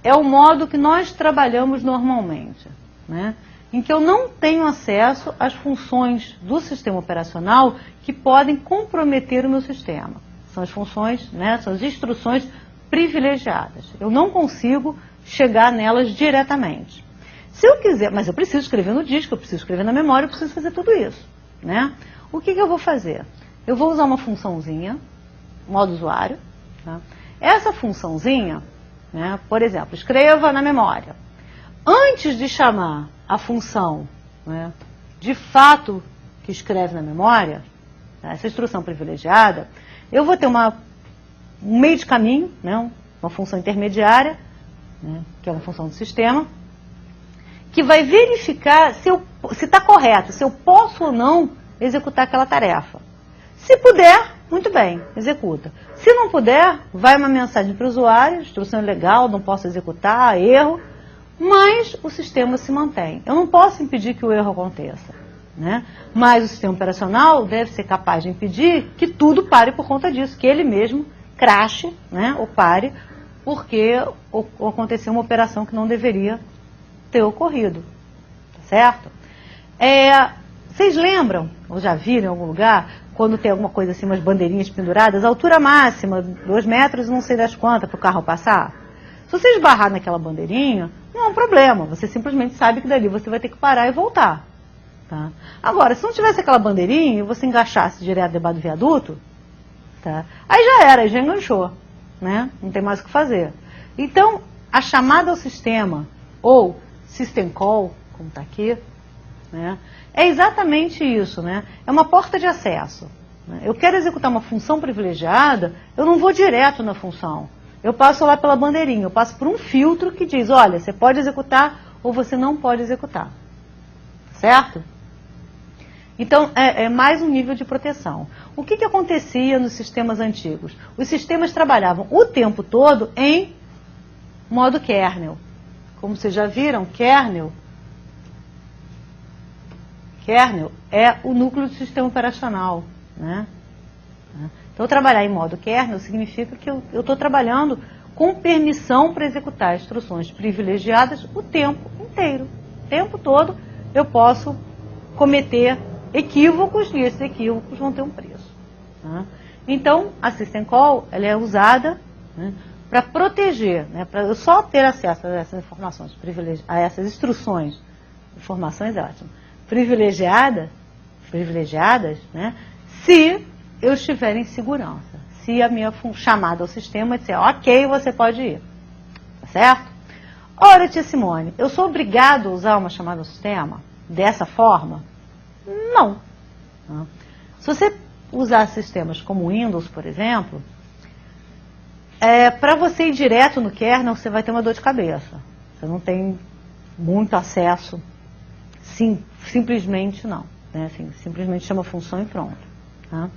é o modo que nós trabalhamos normalmente, né? Em que eu não tenho acesso às funções do sistema operacional que podem comprometer o meu sistema. São as funções, né, são as instruções privilegiadas. Eu não consigo chegar nelas diretamente. Se eu quiser, mas eu preciso escrever no disco, eu preciso escrever na memória, eu preciso fazer tudo isso. Né? O que eu vou fazer? Eu vou usar uma funçãozinha, modo usuário. Tá? Essa funçãozinha, né, por exemplo, escreva na memória. Antes de chamar a função, né, de fato que escreve na memória, tá, essa instrução privilegiada, eu vou ter um meio de caminho, né, uma função intermediária, né, que é uma função do sistema, que vai verificar se está correto, se eu posso ou não executar aquela tarefa. Se puder, muito bem, executa. Se não puder, vai uma mensagem para o usuário, instrução ilegal, não posso executar, erro, mas o sistema se mantém. Eu não posso impedir que o erro aconteça, né? Mas o sistema operacional deve ser capaz de impedir que tudo pare por conta disso, que ele mesmo crashe, né, ou pare, porque aconteceu uma operação que não deveria ter ocorrido, certo? Vocês lembram, ou já viram em algum lugar, quando tem alguma coisa assim, umas bandeirinhas penduradas, a altura máxima, 2 metros, não sei das quantas, para o carro passar? Se você esbarrar naquela bandeirinha, não é um problema, você simplesmente sabe que dali você vai ter que parar e voltar. Tá? Agora, se não tivesse aquela bandeirinha e você engaixasse direto debaixo do viaduto, tá? Aí já era, aí já enganchou, né? Não tem mais o que fazer. Então, a chamada ao sistema, ou system call, como está aqui, né, é exatamente isso, né? É uma porta de acesso. Né? Eu quero executar uma função privilegiada, eu não vou direto na função. Eu passo lá pela bandeirinha, eu passo por um filtro que diz, olha, você pode executar ou você não pode executar. Certo? Então, é mais um nível de proteção. O que acontecia nos sistemas antigos? Os sistemas trabalhavam o tempo todo em modo kernel. Como vocês já viram, kernel é o núcleo do sistema operacional. Né? Então, trabalhar em modo kernel significa que eu estou trabalhando com permissão para executar instruções privilegiadas o tempo inteiro. O tempo todo eu posso cometer equívocos e esses equívocos vão ter um preço. Tá? Então, a System Call ela é usada, né, para proteger, né, para eu só ter acesso a essas informações, a essas instruções, informações é ótimo, privilegiadas, né, se eu estiver em segurança, se a minha chamada ao sistema disser, ok, você pode ir, tá certo? Ora, tia Simone, eu sou obrigado a usar uma chamada ao sistema dessa forma? Não. Se você usar sistemas como Windows, por exemplo, para você ir direto no kernel, você vai ter uma dor de cabeça. Você não tem muito acesso, simplesmente não. Né? Assim, simplesmente chama função e pronto. Tá?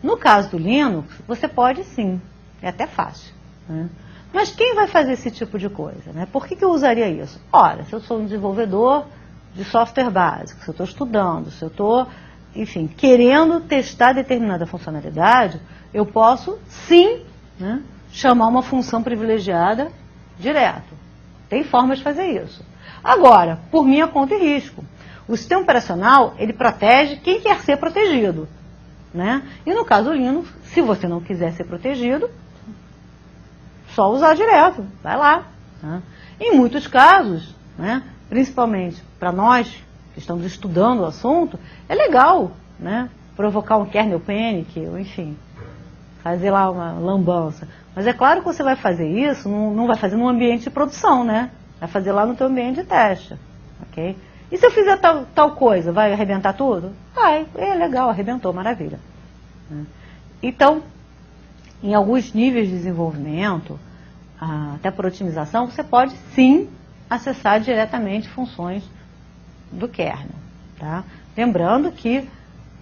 No caso do Linux, você pode sim, é até fácil. Né? Mas quem vai fazer esse tipo de coisa? Né? Por que eu usaria isso? Ora, se eu sou um desenvolvedor de software básico, se eu estou estudando, se eu estou, enfim, querendo testar determinada funcionalidade, eu posso, sim, né, chamar uma função privilegiada direto. Tem formas de fazer isso. Agora, por minha conta e risco. O sistema operacional, ele protege quem quer ser protegido. Né? E no caso do Linux, se você não quiser ser protegido, só usar direto, vai lá. Né? Em muitos casos, né, principalmente para nós que estamos estudando o assunto, é legal, né? Provocar um kernel panic, ou enfim, fazer lá uma lambança. Mas é claro que você vai fazer isso, não vai fazer num ambiente de produção, né? Vai fazer lá no teu ambiente de teste, ok? E se eu fizer tal coisa, vai arrebentar tudo? Vai, é legal, arrebentou, maravilha. Então, em alguns níveis de desenvolvimento, até por otimização, você pode sim acessar diretamente funções do kernel. Tá? Lembrando que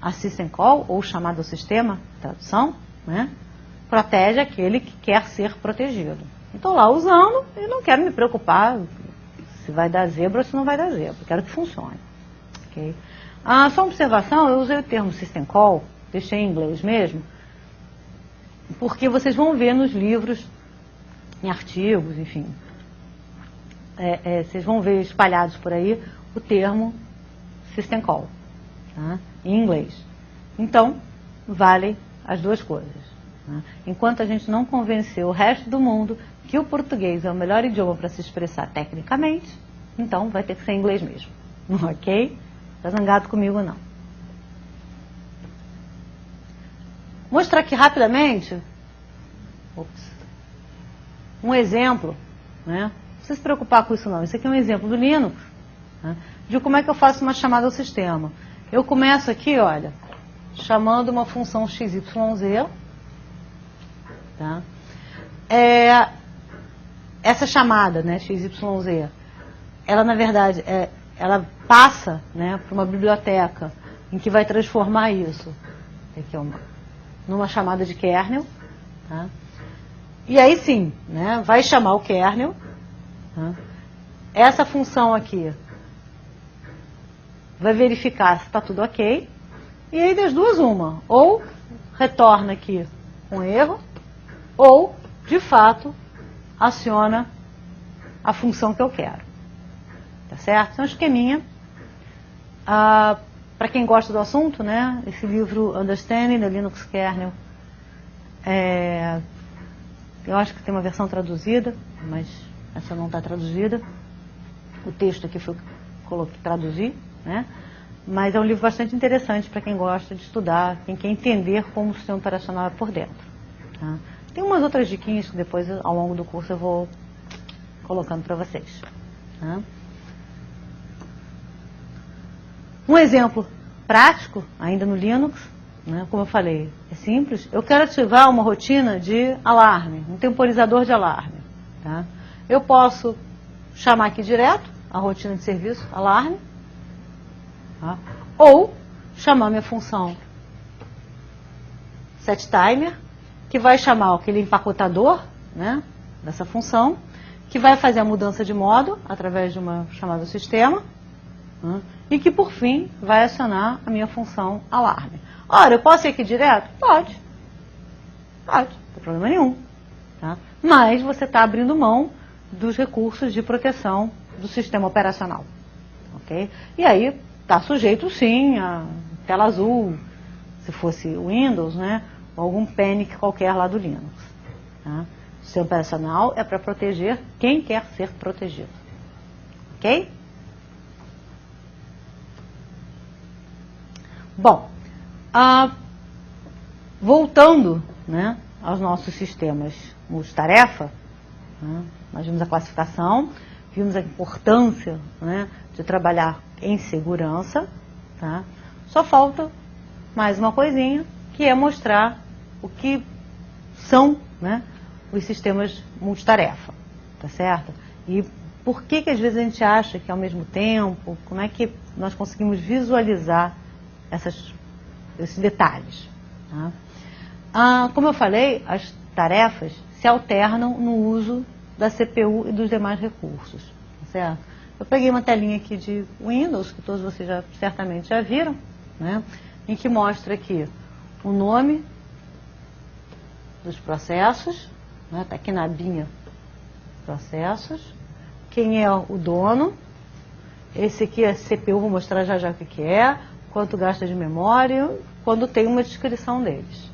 a System Call, ou chamado sistema, tradução, né, protege aquele que quer ser protegido. Estou lá usando e não quero me preocupar se vai dar zebra ou se não vai dar zebra. Quero que funcione. Okay? Só uma observação, eu usei o termo System Call, deixei em inglês mesmo, porque vocês vão ver nos livros, em artigos, enfim, vocês vão ver espalhados por aí o termo System Call, tá? Em inglês. Então, valem as duas coisas. Tá? Enquanto a gente não convenceu o resto do mundo que o português é o melhor idioma para se expressar tecnicamente, então vai ter que ser inglês mesmo. Ok? Tá zangado comigo, não. Vou mostrar aqui rapidamente um exemplo, né? Não precisa se preocupar com isso não. Isso aqui é um exemplo do Linux, né? De como é que eu faço uma chamada ao sistema. Eu começo aqui, olha, chamando uma função XYZ, tá? Essa chamada, né, XYZ, ela na verdade, ela passa, né, para uma biblioteca em que vai transformar isso aqui, numa chamada de kernel, tá? E aí sim, né, vai chamar o kernel, tá? Essa função aqui vai verificar se está tudo ok, e aí das duas uma, ou retorna aqui um erro, ou de fato aciona a função que eu quero. Tá certo? Então, esqueminha. Para quem gosta do assunto, né, esse livro Understanding the Linux Kernel, eu acho que tem uma versão traduzida, mas essa não está traduzida. O texto aqui foi traduzir, né? Mas é um livro bastante interessante para quem gosta de estudar, quem quer entender como o sistema operacional é por dentro. Tá? Tem umas outras diquinhas que depois, ao longo do curso, eu vou colocando para vocês. Tá? Um exemplo prático, ainda no Linux, né, como eu falei, é simples. Eu quero ativar uma rotina de alarme, um temporizador de alarme. Tá? Eu posso chamar aqui direto a rotina de serviço, alarme, tá? Ou chamar minha função setTimer, que vai chamar aquele empacotador, né, dessa função, que vai fazer a mudança de modo através de uma chamada sistema, né, e que, por fim, vai acionar a minha função alarme. Ora, eu posso ir aqui direto? Pode. Pode, não tem problema nenhum. Tá? Mas você está abrindo mão dos recursos de proteção do sistema operacional. Okay? E aí está sujeito, sim, a tela azul, se fosse o Windows, né, ou algum panic qualquer lá do Linux. Tá? O sistema operacional é para proteger quem quer ser protegido. Ok? Bom, voltando, né, aos nossos sistemas multitarefa, né, nós vimos a classificação, vimos a importância, né, de trabalhar em segurança, tá? Só falta mais uma coisinha, que é mostrar o que são, né, os sistemas multitarefa, tá certo? E por que às vezes a gente acha que ao mesmo tempo, como é que nós conseguimos visualizar esses detalhes. Tá? Como eu falei, as tarefas se alternam no uso da CPU e dos demais recursos. Tá certo? Eu peguei uma telinha aqui de Windows, que todos vocês certamente já viram, né, em que mostra aqui o nome dos processos, né, tá aqui na abinha processos, quem é o dono, esse aqui é a CPU, vou mostrar já o que é, quanto gasta de memória, quando tem uma descrição deles.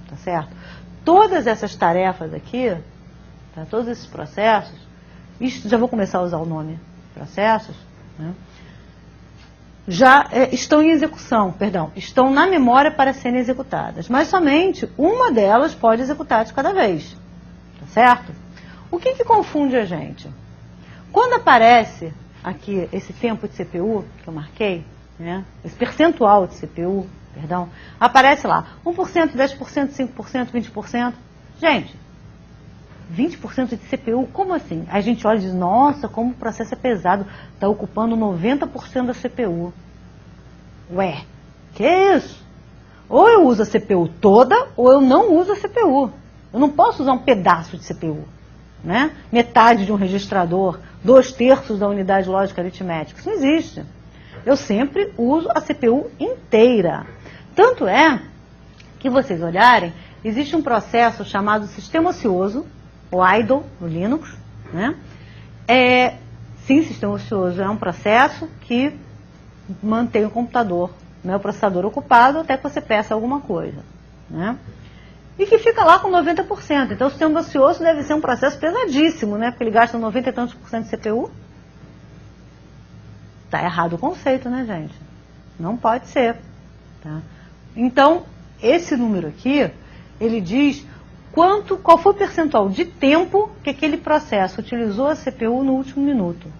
Tá certo? Todas essas tarefas aqui, tá, todos esses processos, já vou começar a usar o nome processos, né, já estão em execução, perdão, estão na memória para serem executadas, mas somente uma delas pode executar de cada vez, tá certo? O que confunde a gente? Quando aparece aqui esse tempo de CPU, que eu marquei, né, esse percentual de CPU, perdão, aparece lá, 1%, 10%, 5%, 20%. Gente, 20% de CPU, como assim? Aí a gente olha e diz, nossa, como o processo é pesado, está ocupando 90% da CPU. Ué, que isso? Ou eu uso a CPU toda, ou eu não uso a CPU. Eu não posso usar um pedaço de CPU, né? Metade de um registrador, 2/3 da unidade lógica aritmética. Isso não existe. Eu sempre uso a CPU inteira. Tanto é que vocês olharem, existe um processo chamado sistema ocioso, o idle, no Linux, né? Sim, sistema ocioso é um processo que mantém o computador, né, o processador ocupado até que você peça alguma coisa, né? E que fica lá com 90%. Então o sistema ocioso deve ser um processo pesadíssimo, né? Porque ele gasta 90 e tantos por cento de CPU. Está errado o conceito, né, gente? Não pode ser. Tá? Então, esse número aqui, ele diz qual foi o percentual de tempo que aquele processo utilizou a CPU no último minuto.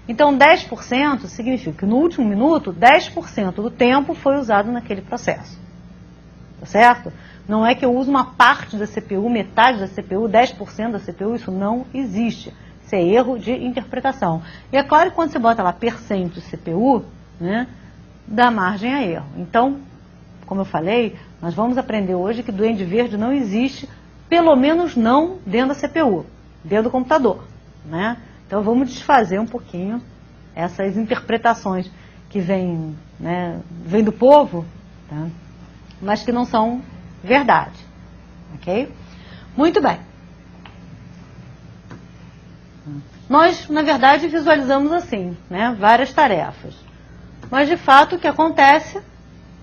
Então, 10% significa que no último minuto, 10% do tempo foi usado naquele processo. Tá certo? Não é que eu uso uma parte da CPU, metade da CPU, 10% da CPU, isso não existe. Isso é erro de interpretação. E é claro que quando você bota lá percento CPU, né, dá margem a erro. Então, como eu falei, nós vamos aprender hoje que duende verde não existe, pelo menos não dentro da CPU, dentro do computador, né? Então vamos desfazer um pouquinho essas interpretações que vêm, né, do povo, tá? Mas que não são verdade, ok? Muito bem. Nós, na verdade, visualizamos assim, né, várias tarefas. Mas, de fato, o que acontece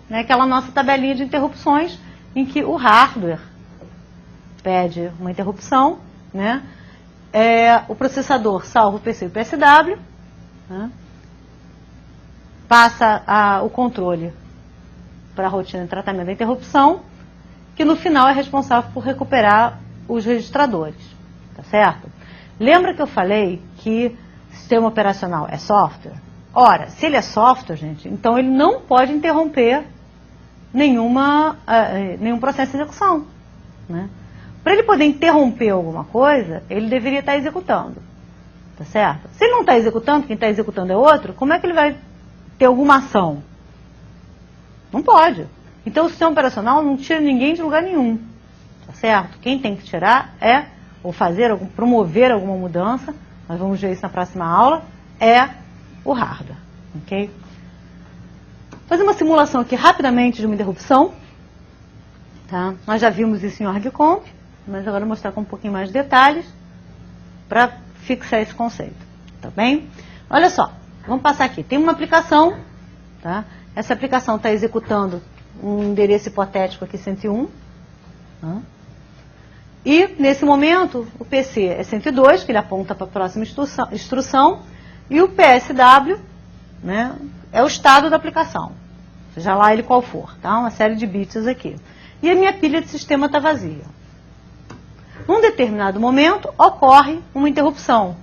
é aquela nossa tabelinha de interrupções em que o hardware pede uma interrupção, né, o processador salva o PC e o PSW, né, passa o controle para a rotina de tratamento da interrupção, que no final é responsável por recuperar os registradores, tá certo? Lembra que eu falei que sistema operacional é software? Ora, se ele é software, gente, então ele não pode interromper nenhum processo de execução, né? Para ele poder interromper alguma coisa, ele deveria estar executando, tá certo? Se ele não está executando, quem está executando é outro, como é que ele vai ter alguma ação? Não pode. Então o sistema operacional não tira ninguém de lugar nenhum, tá certo? Quem tem que tirar ou promover alguma mudança, nós vamos ver isso na próxima aula, é o hardware, ok? Vou fazer uma simulação aqui rapidamente de uma interrupção, tá? Nós já vimos isso em org-comp, mas agora eu vou mostrar com um pouquinho mais de detalhes para fixar esse conceito, tá bem? Olha só, vamos passar aqui, tem uma aplicação, tá? Essa aplicação está executando um endereço hipotético aqui 101, tá? E, nesse momento, o PC é 102, que ele aponta para a próxima instrução, e o PSW, né, é o estado da aplicação, seja lá ele qual for, tá? Uma série de bits aqui. E a minha pilha de sistema está vazia. Num determinado momento, ocorre uma interrupção.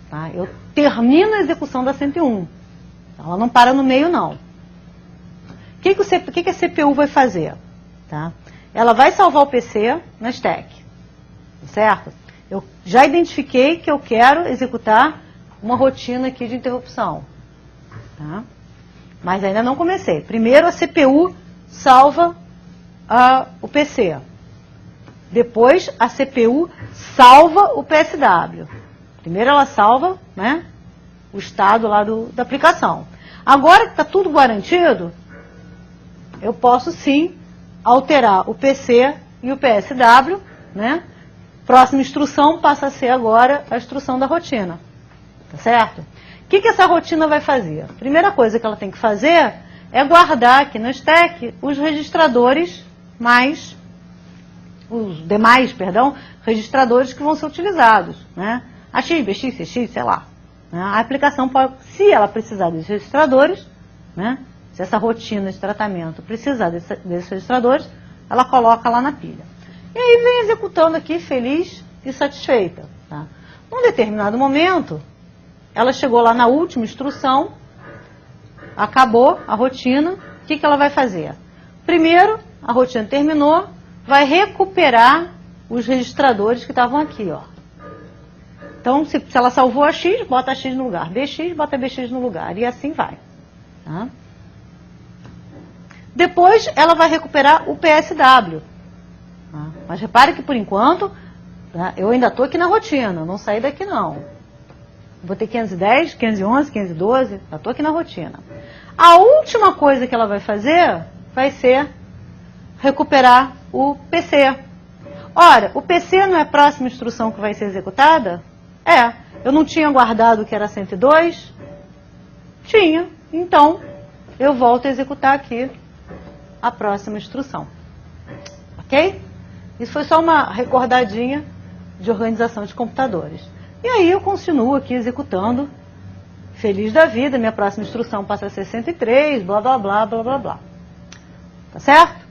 Tá? Eu termino a execução da 101. Ela não para no meio, não. O que a CPU vai fazer? Tá? Ela vai salvar o PC na stack. Certo? Eu já identifiquei que eu quero executar uma rotina aqui de interrupção. Tá? Mas ainda não comecei. Primeiro a CPU salva o PC. Depois a CPU salva o PSW. Primeiro ela salva, né, o estado lá da aplicação. Agora que está tudo garantido, eu posso sim alterar o PC e o PSW, né? Próxima instrução passa a ser agora a instrução da rotina. Tá certo? O que essa rotina vai fazer? A primeira coisa que ela tem que fazer é guardar aqui no stack os registradores os demais registradores que vão ser utilizados, né? AX, BX, CX, sei lá. né, a aplicação pode, se ela precisar desses registradores, né, se essa rotina de tratamento precisar desses registradores, ela coloca lá na pilha. E aí vem executando aqui feliz e satisfeita. Tá? Num determinado momento, ela chegou lá na última instrução, acabou a rotina, o que ela vai fazer? Primeiro, a rotina terminou, vai recuperar os registradores que estavam aqui, ó. Então, se ela salvou a X, bota a X no lugar. BX, bota a BX no lugar. E assim vai. Tá? Depois, ela vai recuperar o PSW. Tá? Mas repare que, por enquanto, tá, eu ainda estou aqui na rotina. Não saí daqui, não. Botei 510, 511, 512. Já estou aqui na rotina. A última coisa que ela vai fazer vai ser recuperar o PC. Ora, o PC não é a próxima instrução que vai ser executada? É. Eu não tinha guardado que era 102? Tinha. Então, eu volto a executar aqui a próxima instrução. Ok? Isso foi só uma recordadinha de organização de computadores. E aí eu continuo aqui executando, feliz da vida, minha próxima instrução passa a ser 103, blá, blá, blá, blá, blá, blá. Tá certo?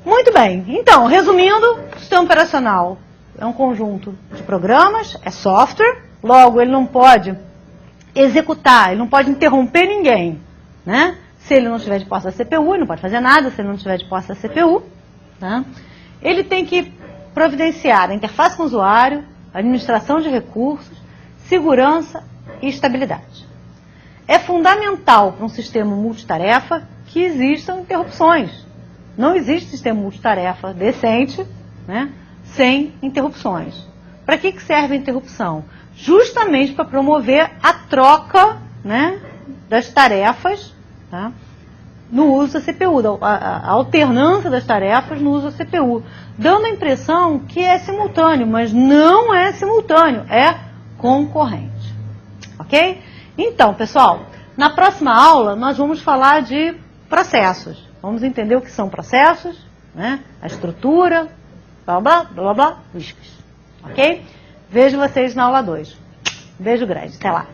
Muito bem. Então, resumindo, o sistema operacional é um conjunto de programas, é software, logo ele não pode executar, ele não pode interromper ninguém, né? Se ele não estiver de posse da CPU, ele não pode fazer nada se ele não estiver de posse da CPU. Tá? Ele tem que providenciar a interface com o usuário, administração de recursos, segurança e estabilidade. É fundamental para um sistema multitarefa que existam interrupções. Não existe sistema multitarefa decente, né, sem interrupções. Para que serve a interrupção? Justamente para promover a troca, né, das tarefas, tá, no uso da CPU, a alternância das tarefas no uso da CPU, dando a impressão que é simultâneo, mas não é simultâneo, é concorrente. Ok? Então, pessoal, na próxima aula nós vamos falar de processos. Vamos entender o que são processos, né? A estrutura, blá, blá, blá, blá, whiskas. Ok? Vejo vocês na aula 2. Beijo grande. Até lá.